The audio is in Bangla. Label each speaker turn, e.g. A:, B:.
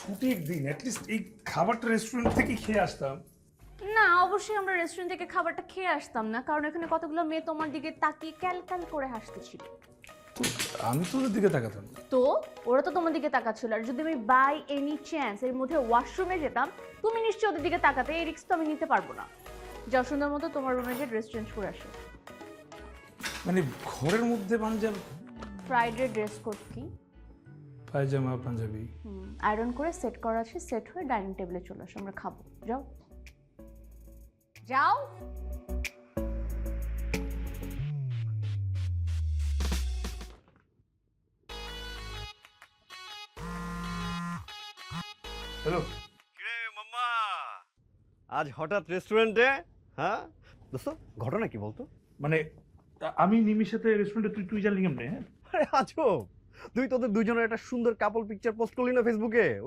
A: ছুটির দিন অ্যাটলিস্ট এই খাবারটা রেস্টুরেন্ট থেকে খেয়ে আসতাম।
B: না, অবশ্যই আমরা রেস্টুরেন্ট থেকে খাবারটা খেয়ে আসতাম না, কারণ এখানে কতগুলো মেয়ে তোমার দিকে তাকিয়ে ক্যালক্যাল করে হাসতেছিল।
A: তো আমি তো ওদের দিকে তাকাতাম না।
B: তো ওরা তো তোমার দিকে তাকাচ্ছিল, আর যদি আমি বাই এনি চান্স এর মধ্যে ওয়াশরুমে যেতাম, তুমি নিশ্চয়ই ওদের দিকে তাকাতে, এই রিস্ক তো আমি নিতে পারবো না। যাও সুন্দর মতো তোমার রুমে গিয়ে ড্রেস চেঞ্জ করে আসো।
A: মানে ঘরের মধ্যে পাঞ্জাবি,
B: ফ্রাইডে ড্রেস কোড কি?
A: পায়জামা পাঞ্জাবি।
B: আয়রন করে সেট করা আছে, সেট হয়ে ডাইনিং টেবিলে চলে আসো, আমরা খাবো। যাও যাও।
A: হ্যালো,
C: কিরে মাম্মা, আজ হঠাৎ রেস্টুরেন্টে? হ্যাঁ দোস্ত, ঘটনা কি বলতো?
A: মানে আমি নিমির সাথে রেস্টুরেন্টে, তুই তুই জানলি কেমনে? হ্যাঁ
C: আরে আজব, তুই তোদের দুজনের একটা সুন্দর কাপল পিকচার পোস্ট করলি না ফেসবুকে?